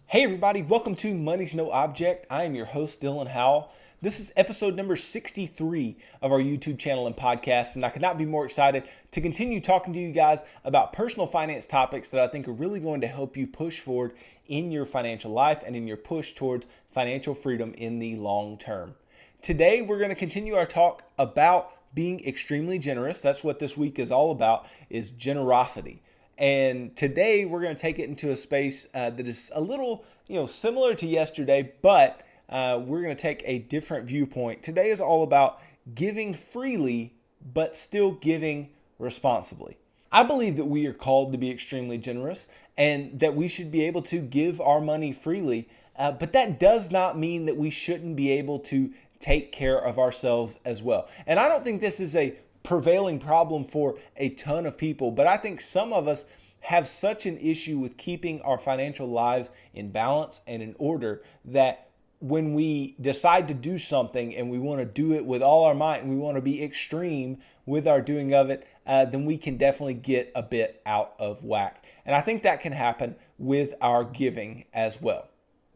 Hey everybody, welcome to Money's No Object. I am your host, Dylan Howell. This is episode number 63 of our YouTube channel and podcast, and I could not be more excited to continue talking to you guys about personal finance topics that I think are really going to help you push forward in your financial life and in your push towards financial freedom in the long term. Today, we're going to continue our talk about being extremely generous. That's what this week is all about, is generosity. And today we're going to take it into a space that is a little, similar to yesterday, but we're going to take a different viewpoint. Today is all about giving freely, but still giving responsibly. I believe that we are called to be extremely generous and that we should be able to give our money freely, but that does not mean that we shouldn't be able to take care of ourselves as well. And I don't think this is a prevailing problem for a ton of people, but I think some of us have such an issue with keeping our financial lives in balance and in order that when we decide to do something and we want to do it with all our might and we want to be extreme with our doing of it, then we can definitely get a bit out of whack. And I think that can happen with our giving as well.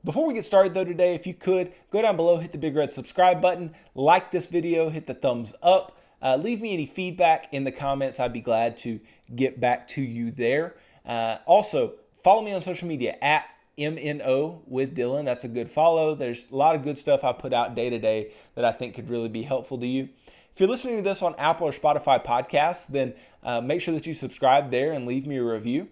Before we get started though today, if you could, go down below, hit the big red subscribe button, like this video, hit the thumbs up. Leave me any feedback in the comments. I'd be glad to get back to you there. Also, follow me on social media at MNO with Dylan. That's a good follow. There's a lot of good stuff I put out day to day that I think could really be helpful to you. If you're listening to this on Apple or Spotify podcasts, then make sure that you subscribe there and leave me a review.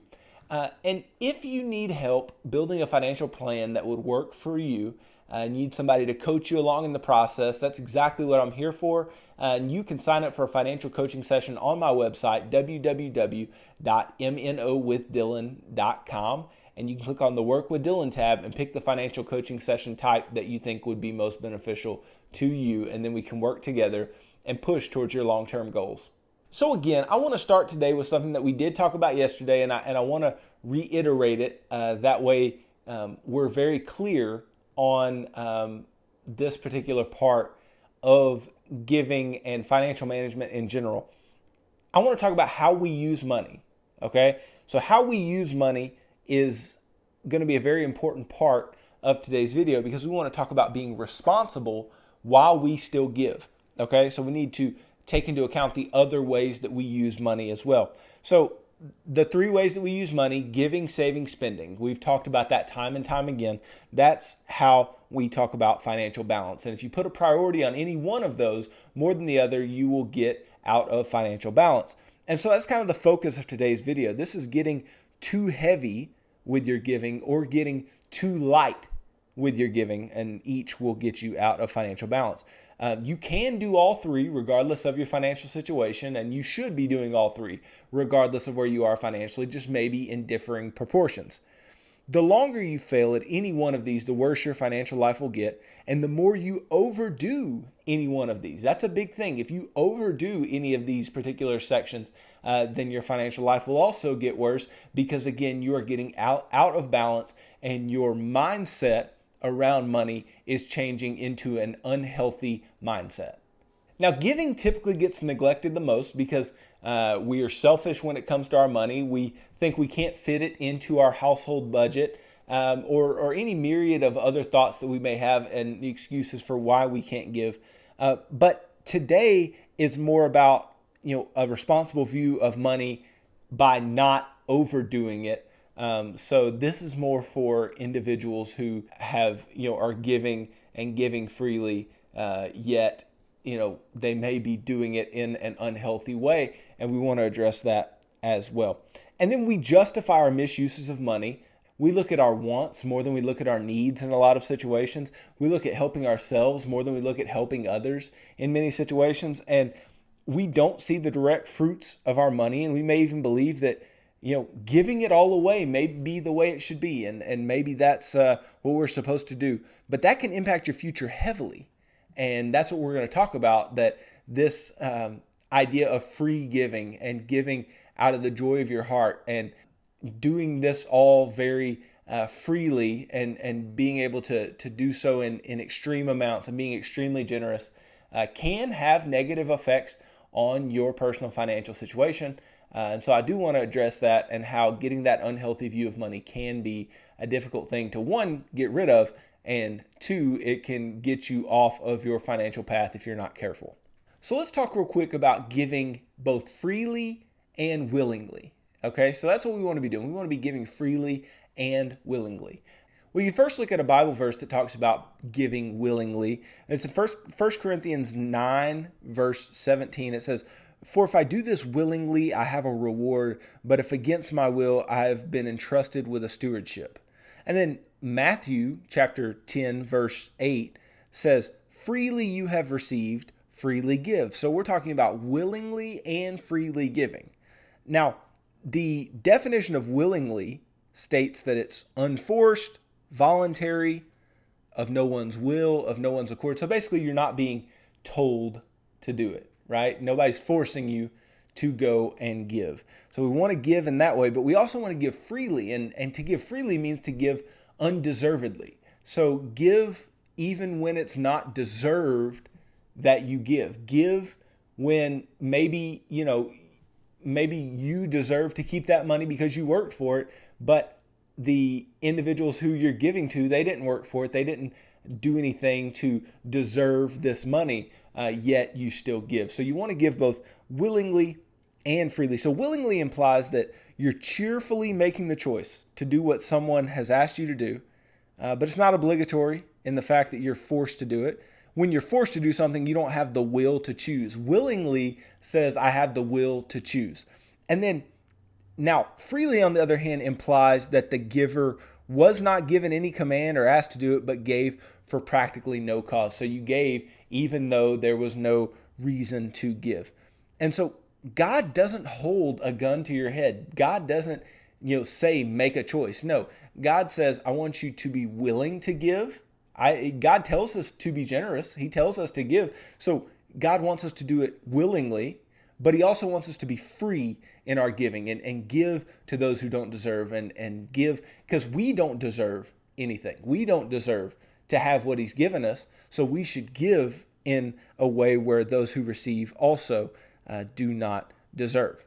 And if you need help building a financial plan that would work for you, need somebody to coach you along in the process, that's exactly what I'm here for. And you can sign up for a financial coaching session on my website, www.mnowithdylan.com. And you can click on the Work with Dylan tab and pick the financial coaching session type that you think would be most beneficial to you. And then we can work together and push towards your long-term goals. So again, I want to start today with something that we did talk about yesterday, and I want to reiterate it. That way we're very clear on this particular part of giving and financial management in general. I want to talk about how we use money, okay? So how we use money is going to be a very important part of today's video because we want to talk about being responsible while we still give, okay? So we need to take into account the other ways that we use money as well. So the three ways that we use money: giving, saving, spending. We've talked about that time and time again. That's how we talk about financial balance. And if you put a priority on any one of those more than the other, you will get out of financial balance. And so that's kind of the focus of today's video. This is getting too heavy with your giving or getting too light with your giving, and each will get you out of financial balance. You can do all three regardless of your financial situation, and you should be doing all three regardless of where you are financially, just maybe in differing proportions. The longer you fail at any one of these, the worse your financial life will get, and the more you overdo any one of these. That's a big thing. If you overdo any of these particular sections, then your financial life will also get worse because, again, you are getting out of balance and your mindset around money is changing into an unhealthy mindset. Now, giving typically gets neglected the most because we are selfish when it comes to our money. We think we can't fit it into our household budget, or any myriad of other thoughts that we may have and excuses for why we can't give. But today is more about a responsible view of money by not overdoing it. So this is more for individuals who have, are giving and giving freely, yet, they may be doing it in an unhealthy way. And we want to address that as well. And then we justify our misuses of money. We look at our wants more than we look at our needs in a lot of situations. We look at helping ourselves more than we look at helping others in many situations. And we don't see the direct fruits of our money. And we may even believe that giving it all away may be the way it should be. And maybe that's what we're supposed to do. But that can impact your future heavily. And that's what we're going to talk about, that this idea of free giving and giving out of the joy of your heart and doing this all very freely and being able to do so in extreme amounts and being extremely generous can have negative effects on your personal financial situation. And so I do want to address that and how getting that unhealthy view of money can be a difficult thing to, one, get rid of, and two, it can get you off of your financial path if you're not careful. So let's talk real quick about giving both freely and willingly. Okay, so that's what we want to be doing. We want to be giving freely and willingly. Well, you first look at a Bible verse that talks about giving willingly. And it's in 1 Corinthians 9, verse 17. It says, "For if I do this willingly, I have a reward, but if against my will, I have been entrusted with a stewardship." And then Matthew chapter 10, verse 8 says, "Freely you have received, freely give." So we're talking about willingly and freely giving. Now, the definition of willingly states that it's unforced, voluntary, of no one's will, of no one's accord. So basically, you're not being told to do it, right? Nobody's forcing you to go and give. So we want to give in that way, but we also want to give freely. And to give freely means to give undeservedly. So give even when it's not deserved that you give. Give when maybe you deserve to keep that money because you worked for it, but the individuals who you're giving to, they didn't work for it. They didn't do anything to deserve this money, yet you still give. So you want to give both willingly and freely. So willingly implies that you're cheerfully making the choice to do what someone has asked you to do, but it's not obligatory in the fact that you're forced to do it. When you're forced to do something, you don't have the will to choose. Willingly says, I have the will to choose. And then now, freely, on the other hand, implies that the giver was not given any command or asked to do it, but gave for practically no cause. So you gave even though there was no reason to give. And so God doesn't hold a gun to your head. God doesn't, say make a choice. No, God says, I want you to be willing to give. God tells us to be generous. He tells us to give. So God wants us to do it willingly, but he also wants us to be free in our giving and give to those who don't deserve and give because we don't deserve anything. We don't deserve to have what he's given us. So we should give in a way where those who receive also do not deserve.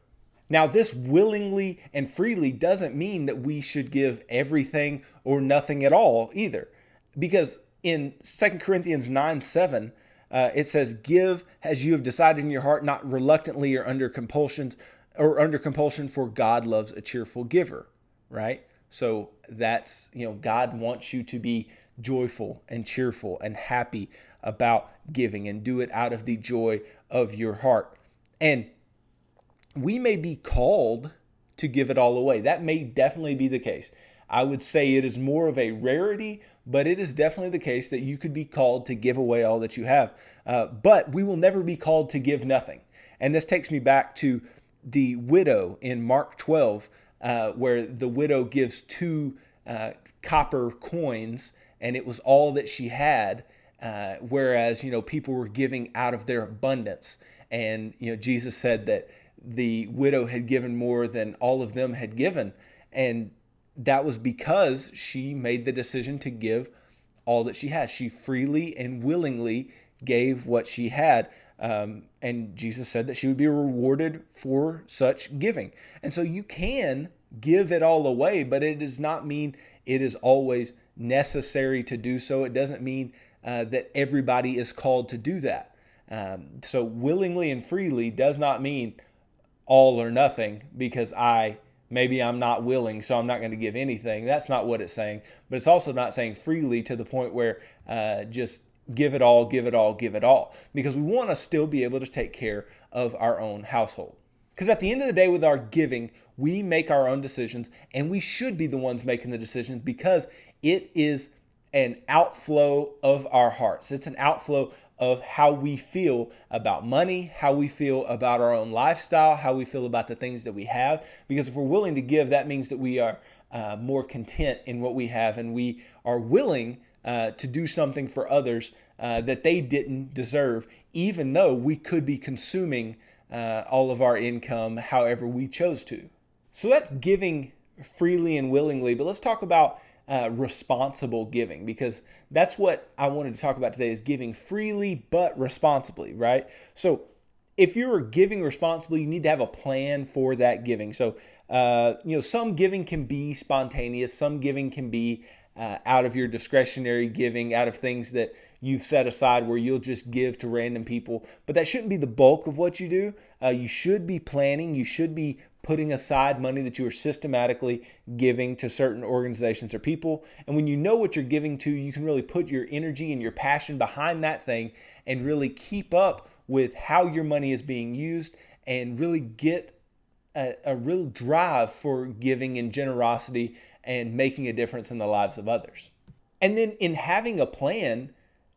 Now, this willingly and freely doesn't mean that we should give everything or nothing at all either. Because in 2 Corinthians 9:7, it says, "Give as you have decided in your heart, not reluctantly or under compulsion, for God loves a cheerful giver," right? So that's, God wants you to be joyful and cheerful and happy about giving and do it out of the joy of your heart. And we may be called to give it all away. That may definitely be the case. I would say it is more of a rarity, but it is definitely the case that you could be called to give away all that you have. But we will never be called to give nothing. And this takes me back to the widow in Mark 12, where the widow gives 2 copper coins, and it was all that she had, whereas, people were giving out of their abundance. And, Jesus said that the widow had given more than all of them had given. And that was because she made the decision to give all that she had. She freely and willingly gave what she had. And Jesus said that she would be rewarded for such giving. And so you can give it all away, but it does not mean it is always necessary to do so. It doesn't mean that everybody is called to do that. So willingly and freely does not mean all or nothing because maybe I'm not willing, so I'm not going to give anything. That's not what it's saying. But it's also not saying freely to the point where just give it all, give it all, give it all. Because we want to still be able to take care of our own household. Because at the end of the day, with our giving, we make our own decisions, and we should be the ones making the decisions because it is an outflow of our hearts. It's an outflow of how we feel about money, how we feel about our own lifestyle, how we feel about the things that we have. Because if we're willing to give, that means that we are more content in what we have, and we are willing to do something for others that they didn't deserve, even though we could be consuming all of our income however we chose to. So that's giving freely and willingly, but let's talk about responsible giving, because that's what I wanted to talk about today, is giving freely but responsibly, right? So if you're giving responsibly, you need to have a plan for that giving. So, some giving can be spontaneous. Some giving can be out of your discretionary giving, out of things that you've set aside where you'll just give to random people. But that shouldn't be the bulk of what you do. You should be planning. You should be putting aside money that you are systematically giving to certain organizations or people. And when you know what you're giving to, you can really put your energy and your passion behind that thing and really keep up with how your money is being used and really get a real drive for giving and generosity and making a difference in the lives of others. And then in having a plan,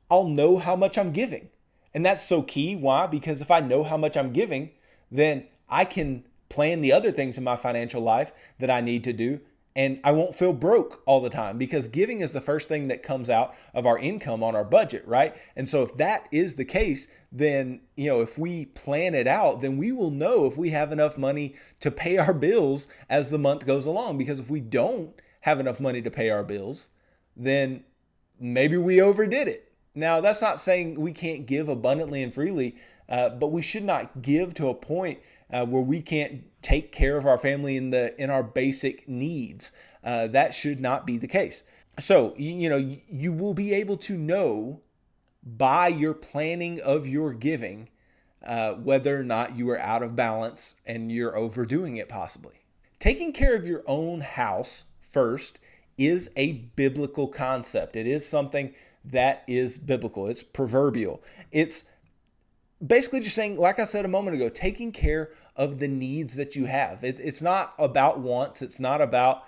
I'll know how much I'm giving. And that's so key. Why? Because if I know how much I'm giving, then I can plan the other things in my financial life that I need to do. And I won't feel broke all the time, because giving is the first thing that comes out of our income on our budget, right? And so if that is the case, then, if we plan it out, then we will know if we have enough money to pay our bills as the month goes along. Because if we don't have enough money to pay our bills, then maybe we overdid it. Now, that's not saying we can't give abundantly and freely, but we should not give to a point where we can't take care of our family in our basic needs. That should not be the case. So, you will be able to know by your planning of your giving whether or not you are out of balance and you're overdoing it possibly. Taking care of your own house first is a biblical concept. It is something that is biblical. It's proverbial. It's basically just saying, like I said a moment ago, taking care of the needs that you have. It's not about wants. It's not about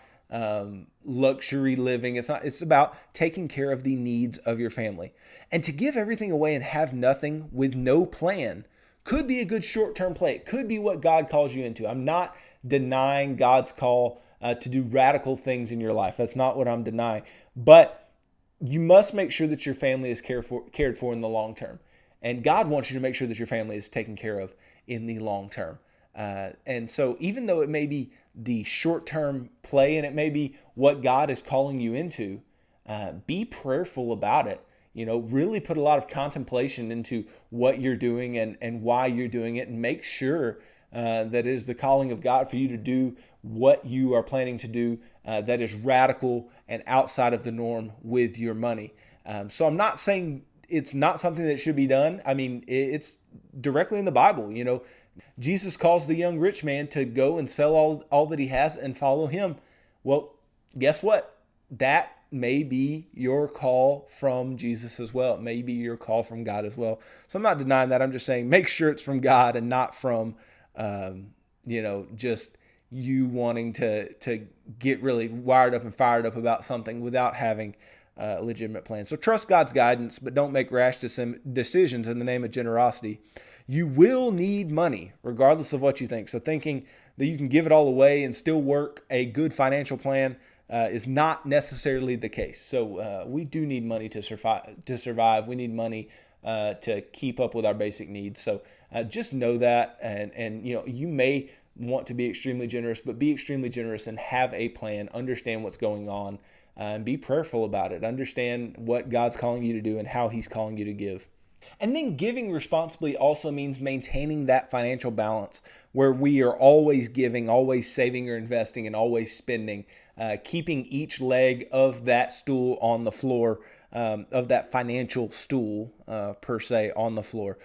luxury living. It's about taking care of the needs of your family. And to give everything away and have nothing with no plan could be a good short-term play. It could be what God calls you into. I'm not denying God's call to do radical things in your life. That's not what I'm denying. But you must make sure that your family is cared for in the long term. And God wants you to make sure that your family is taken care of in the long term. And so even though it may be the short-term play and it may be what God is calling you into, be prayerful about it. Really put a lot of contemplation into what you're doing and why you're doing it, and make sure that it is the calling of God for you to do what you are planning to do that is radical and outside of the norm with your money. So I'm not saying it's not something that should be done. I mean, it's directly in the Bible. Jesus calls the young rich man to go and sell all that he has and follow him. Well, guess what? That may be your call from Jesus as well. It may be your call from God as well. So I'm not denying that. I'm just saying make sure it's from God and not from, just you wanting to get really wired up and fired up about something without having a legitimate plan. So trust God's guidance, but don't make rash decisions in the name of generosity. You will need money regardless of what you think. So thinking that you can give it all away and still work a good financial plan is not necessarily the case. So we do need money to survive. We need money to keep up with our basic needs. So just know that, and you may want to be extremely generous, but be extremely generous and have a plan. Understand what's going on and be prayerful about it. Understand what God's calling you to do and how He's calling you to give. And then giving responsibly also means maintaining that financial balance where we are always giving, always saving or investing, and always spending, keeping each leg of that stool on the floor, of that financial stool per se on the floor.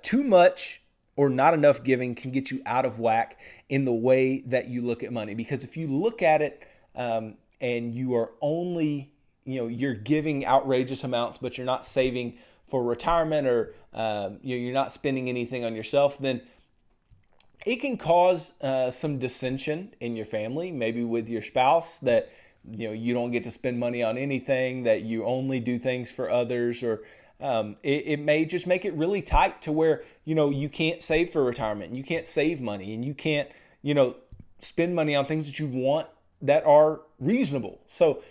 Too much or not enough giving can get you out of whack in the way that you look at money. Because if you look at it and you are only, you're giving outrageous amounts, but you're not saving for retirement, or you're not spending anything on yourself, then it can cause some dissension in your family, maybe with your spouse, that you don't get to spend money on anything, that you only do things for others, or it may just make it really tight to where you can't save for retirement, and you can't save money, and you can't spend money on things that you want that are reasonable. So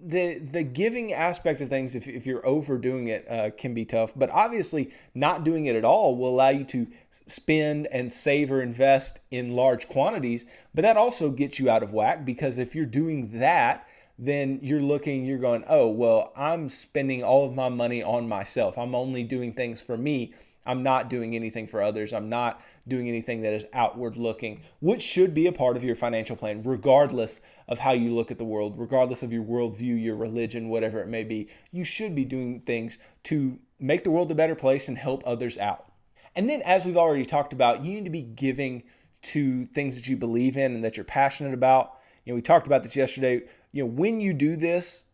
the giving aspect of things, if you're overdoing it, can be tough. But obviously, not doing it at all will allow you to spend and save or invest in large quantities. But that also gets you out of whack, because if you're doing that, then you're going, oh, well, I'm spending all of my money on myself. I'm only doing things for me. I'm not doing anything for others. I'm not doing anything that is outward looking, which should be a part of your financial plan, regardless of how you look at the world, regardless of your worldview, your religion, whatever it may be. You should be doing things to make the world a better place and help others out. And then, as we've already talked about, you need to be giving to things that you believe in and that you're passionate about. We talked about this yesterday. When you do this,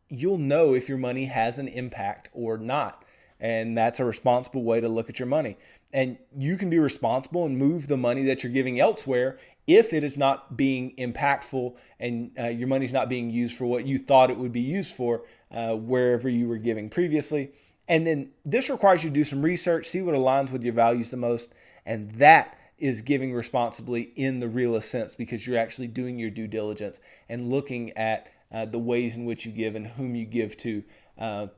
you'll know if your money has an impact or not. And that's a responsible way to look at your money. And you can be responsible and move the money that you're giving elsewhere if it is not being impactful and your money's not being used for what you thought it would be used for wherever you were giving previously. And then this requires you to do some research, see what aligns with your values the most. And that is giving responsibly in the realest sense, because you're actually doing your due diligence and looking at the ways in which you give and whom you give to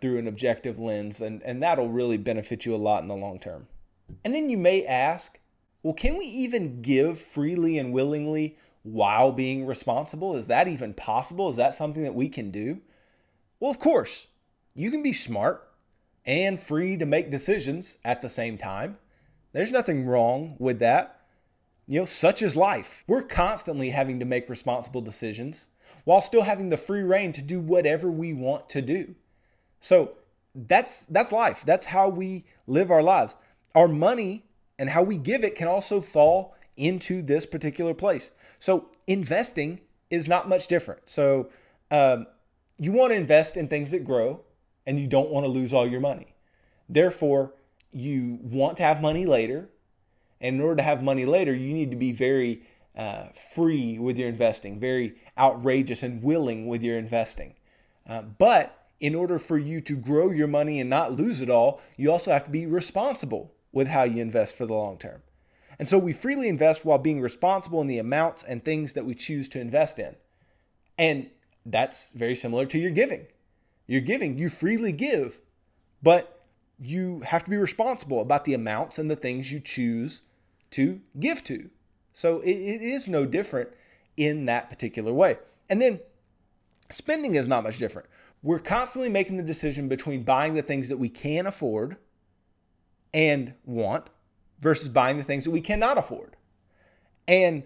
through an objective lens. And that'll really benefit you a lot in the long term. And then you may ask, well, can we even give freely and willingly while being responsible? Is that even possible? Is that something that we can do? Well, of course, you can be smart and free to make decisions at the same time. There's nothing wrong with that. Such is life. We're constantly having to make responsible decisions while still having the free reign to do whatever we want to do. So that's life. That's how we live our lives. Our money and how we give it can also fall into this particular place. So investing is not much different. So you want to invest in things that grow, and you don't want to lose all your money. Therefore, you want to have money later. And in order to have money later, you need to be very free with your investing, very outrageous and willing with your investing. But in order for you to grow your money and not lose it all, you also have to be responsible with how you invest for the long term. And so we freely invest while being responsible in the amounts and things that we choose to invest in. And that's very similar to your giving. You're giving, you freely give, but you have to be responsible about the amounts and the things you choose to give to. So it is no different in that particular way. And then spending is not much different. We're constantly making the decision between buying the things that we can afford and want versus buying the things that we cannot afford. And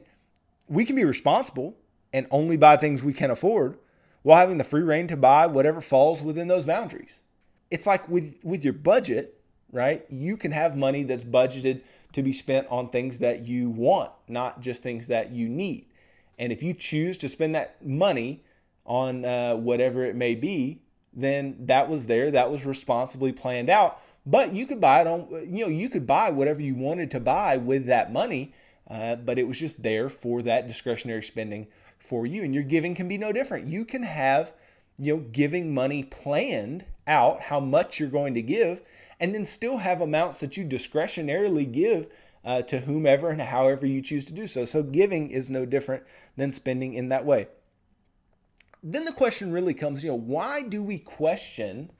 we can be responsible and only buy things we can afford while having the free reign to buy whatever falls within those boundaries. It's like with your budget, right? You can have money that's budgeted to be spent on things that you want, not just things that you need. And if you choose to spend that money on whatever it may be, then that was there, that was responsibly planned out. But you could buy it on, you could buy whatever you wanted to buy with that money, but it was just there for that discretionary spending for you. And your giving can be no different. You can have, giving money planned out how much you're going to give, and then still have amounts that you discretionarily give to whomever and however you choose to do so. So giving is no different than spending in that way. Then the question really comes, why do we question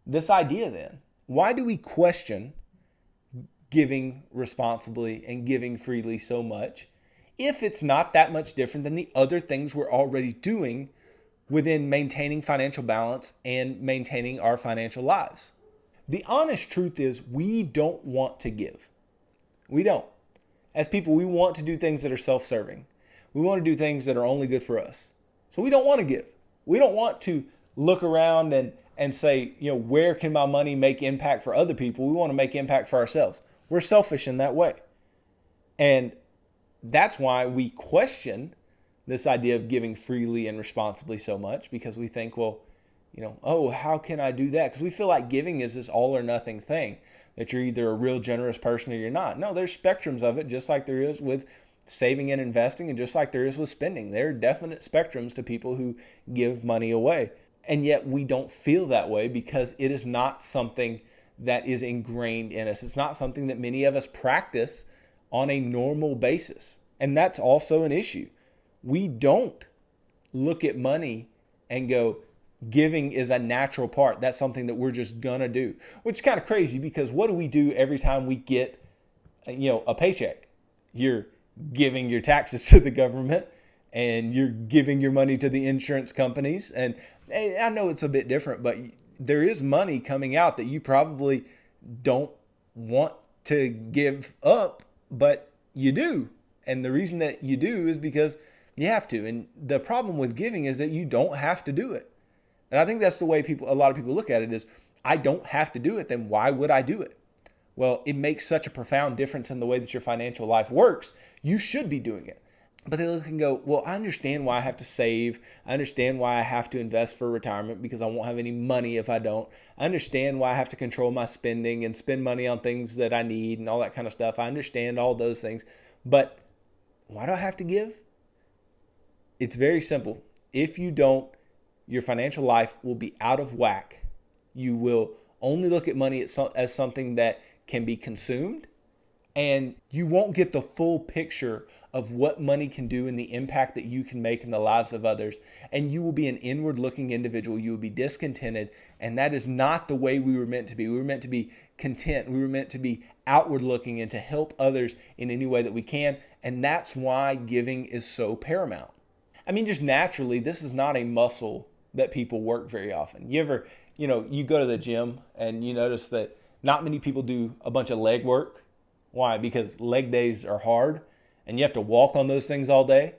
this idea then? Why do we question giving responsibly and giving freely so much if it's not that much different than the other things we're already doing within maintaining financial balance and maintaining our financial lives? The honest truth is we don't want to give. We don't. As people, we want to do things that are self-serving. We want to do things that are only good for us. So we don't want to give. We don't want to look around and say, where can my money make impact for other people? We want to make impact for ourselves. We're selfish in that way. And that's why we question this idea of giving freely and responsibly so much, because we think, how can I do that? Because we feel like giving is this all or nothing thing, that you're either a real generous person or you're not. No, there's spectrums of it, just like there is with saving and investing, and just like there is with spending. There are definite spectrums to people who give money away. And yet we don't feel that way because it is not something that is ingrained in us. It's not something that many of us practice on a normal basis. And that's also an issue. We don't look at money and go, giving is a natural part. That's something that we're just gonna do, which is kind of crazy, because what do we do every time we get, a paycheck? You're giving your taxes to the government, and you're giving your money to the insurance companies. And I know it's a bit different, but there is money coming out that you probably don't want to give up, but you do. And the reason that you do is because you have to. And the problem with giving is that you don't have to do it. And I think that's the way a lot of people look at it is, I don't have to do it, then why would I do it? Well, it makes such a profound difference in the way that your financial life works. You should be doing it. But they look and go, well, I understand why I have to save. I understand why I have to invest for retirement because I won't have any money if I don't. I understand why I have to control my spending and spend money on things that I need and all that kind of stuff. I understand all those things. But why do I have to give? It's very simple. If you don't, your financial life will be out of whack. You will only look at money as something that can be consumed, and you won't get the full picture of what money can do and the impact that you can make in the lives of others. And you will be an inward looking individual. You will be discontented. And that is not the way we were meant to be. We were meant to be content. We were meant to be outward looking and to help others in any way that we can. And that's why giving is so paramount. I mean, just naturally, this is not a muscle that people work very often. You ever, you go to the gym and you notice that not many people do a bunch of leg work. Why? Because leg days are hard and you have to walk on those things all day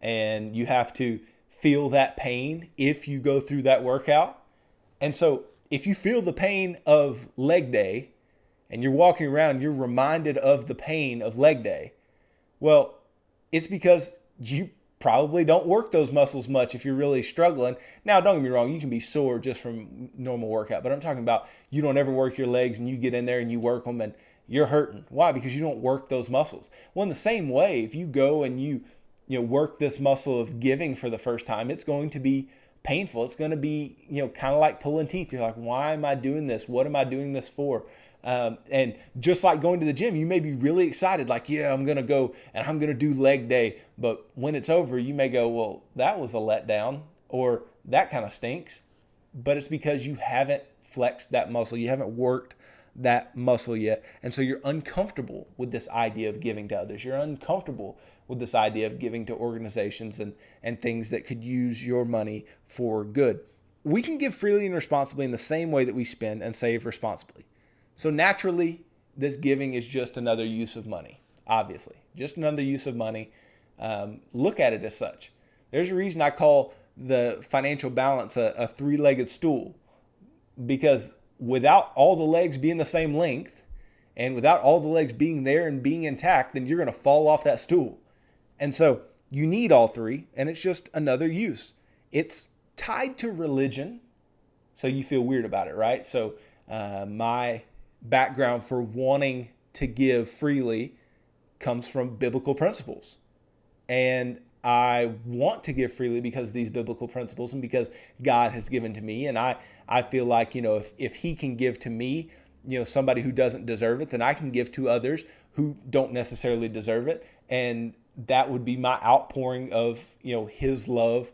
and you have to feel that pain if you go through that workout. And so if you feel the pain of leg day and you're walking around, you're reminded of the pain of leg day. Well, it's because you probably don't work those muscles much if you're really struggling. Now, don't get me wrong, you can be sore just from normal workout, but I'm talking about you don't ever work your legs and you get in there and you work them and you're hurting. Why? Because you don't work those muscles. Well, in the same way, if you go and you work this muscle of giving for the first time, it's going to be painful. It's going to be, kind of like pulling teeth. You're like, why am I doing this? What am I doing this for? And just like going to the gym, you may be really excited, like, yeah, I'm going to go and I'm going to do leg day. But when it's over, you may go, well, that was a letdown, or that kind of stinks. But it's because you haven't flexed that muscle. You haven't worked that muscle yet. And so you're uncomfortable with this idea of giving to others. You're uncomfortable with this idea of giving to organizations and things that could use your money for good. We can give freely and responsibly in the same way that we spend and save responsibly. So naturally, this giving is just another use of money, obviously. Just another use of money. Look at it as such. There's a reason I call the financial balance a three-legged stool, because without all the legs being the same length and without all the legs being there and being intact, then you're going to fall off that stool. And so you need all three, and it's just another use. It's tied to religion, so you feel weird about it, right? So my background for wanting to give freely comes from biblical principles. And I want to give freely because of these biblical principles and because God has given to me. And I feel like, if he can give to me, somebody who doesn't deserve it, then I can give to others who don't necessarily deserve it. And that would be my outpouring of, his love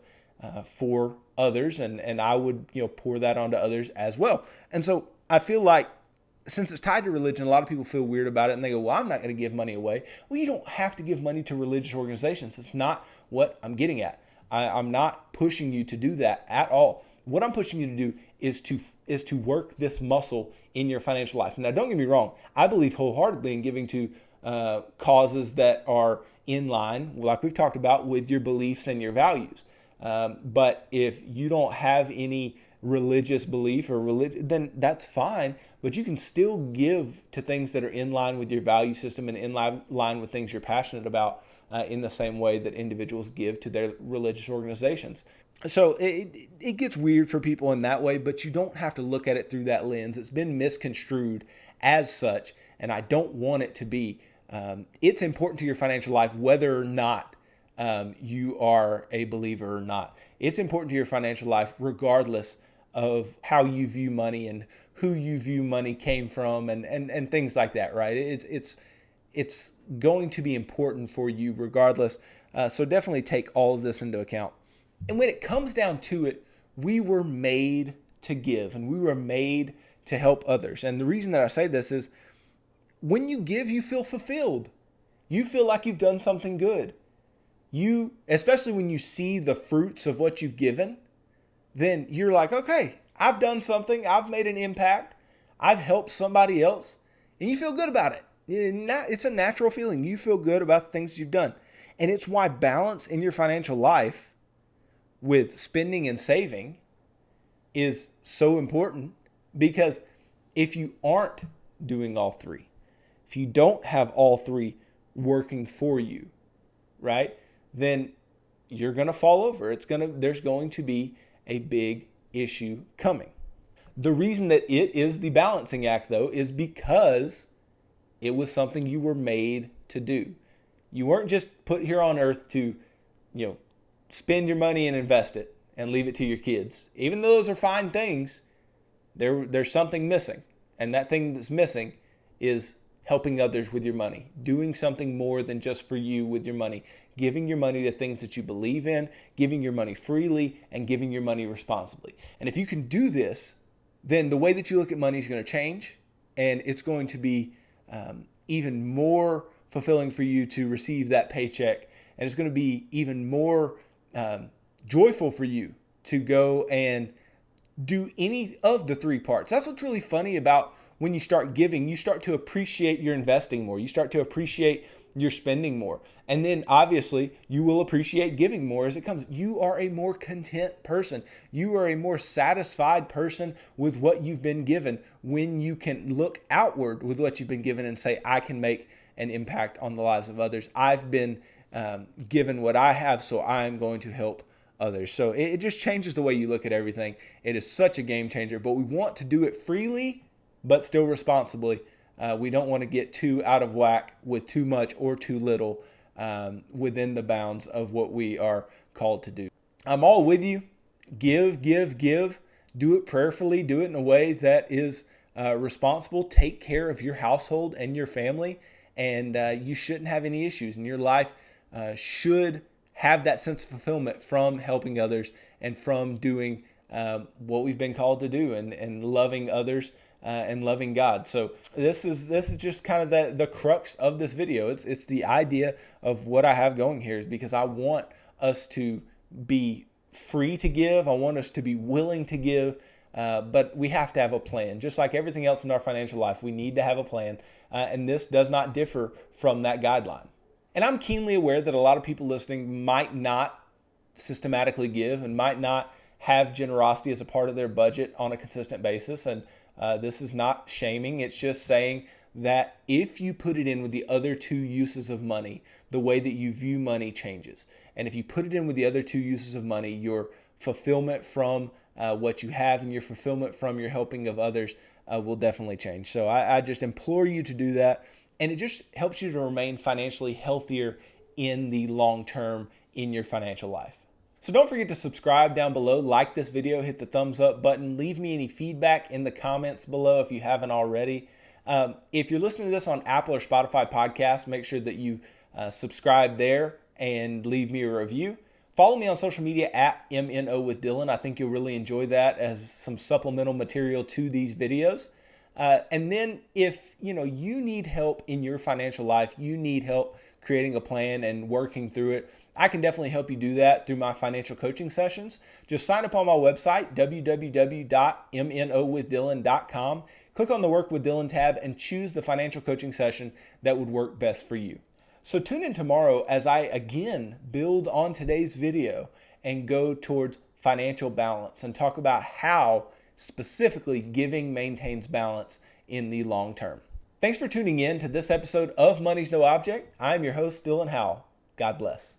for others. And I would, pour that onto others as well. And so I feel like, since it's tied to religion, a lot of people feel weird about it and they go, well, I'm not going to give money away. Well, you don't have to give money to religious organizations. It's not what I'm getting at. I'm not pushing you to do that at all. What I'm pushing you to do is to work this muscle in your financial life. Now, don't get me wrong. I believe wholeheartedly in giving to causes that are in line, like we've talked about, with your beliefs and your values. But if you don't have any religious belief or religion, then that's fine. But you can still give to things that are in line with your value system and in line with things you're passionate about in the same way that individuals give to their religious organizations. So it gets weird for people in that way, but you don't have to look at it through that lens. It's been misconstrued as such, and I don't want it to be. It's important to your financial life whether or not you are a believer or not. It's important to your financial life regardless of how you view money and who you view money came from and things like that, right? It's going to be important for you regardless. So definitely take all of this into account. And when it comes down to it, we were made to give and we were made to help others. And the reason that I say this is when you give, you feel fulfilled. You feel like you've done something good. Especially when you see the fruits of what you've given, then you're like, okay, I've done something. I've made an impact. I've helped somebody else. And you feel good about it. It's a natural feeling. You feel good about the things you've done. And it's why balance in your financial life with spending and saving is so important, because if you aren't doing all three, if you don't have all three working for you, right, then you're going to fall over. There's going to be a big issue coming. The reason that it is the balancing act, though, is because it was something you were made to do. You weren't just put here on earth to, spend your money and invest it and leave it to your kids. Even though those are fine things, there's something missing. And that thing that's missing is helping others with your money, doing something more than just for you with your money, giving your money to things that you believe in, giving your money freely, and giving your money responsibly. And if you can do this, then the way that you look at money is going to change, and it's going to be even more fulfilling for you to receive that paycheck, and it's going to be even more joyful for you to go and do any of the three parts. That's what's really funny about when you start giving. You start to appreciate your investing more. You start to appreciate your spending more. And then obviously you will appreciate giving more as it comes. You are a more content person. You are a more satisfied person with what you've been given when you can look outward with what you've been given and say, I can make an impact on the lives of others. I've been given what I have, so I'm going to help others. So it just changes the way you look at everything. It is such a game changer, but we want to do it freely, but still responsibly. We don't want to get too out of whack with too much or too little within the bounds of what we are called to do. I'm all with you. Give. Do it prayerfully. Do it in a way that is responsible. Take care of your household and your family, and you shouldn't have any issues. And your life should have that sense of fulfillment from helping others and from doing what we've been called to do, and loving others and loving God. So this is just kind of the crux of this video. It's the idea of what I have going here, is because I want us to be free to give. I want us to be willing to give, but we have to have a plan. Just like everything else in our financial life, we need to have a plan, and this does not differ from that guideline. And I'm keenly aware that a lot of people listening might not systematically give and might not have generosity as a part of their budget on a consistent basis. And this is not shaming. It's just saying that if you put it in with the other two uses of money, the way that you view money changes. And if you put it in with the other two uses of money, your fulfillment from what you have and your fulfillment from your helping of others will definitely change. So I just implore you to do that. And it just helps you to remain financially healthier in the long term in your financial life. So don't forget to subscribe down below, like this video, hit the thumbs up button, leave me any feedback in the comments below if you haven't already. If you're listening to this on Apple or Spotify podcasts, make sure that you subscribe there and leave me a review. Follow me on social media at MNO with Dylan. I think you'll really enjoy that as some supplemental material to these videos. And then if you need help in your financial life, you need help creating a plan and working through it, I can definitely help you do that through my financial coaching sessions. Just sign up on my website, www.mnowithdylan.com. Click on the Work with Dylan tab and choose the financial coaching session that would work best for you. So tune in tomorrow as I again build on today's video and go towards financial balance and talk about how specifically giving maintains balance in the long term. Thanks for tuning in to this episode of Money's No Object. I'm your host, Dylan Howell. God bless.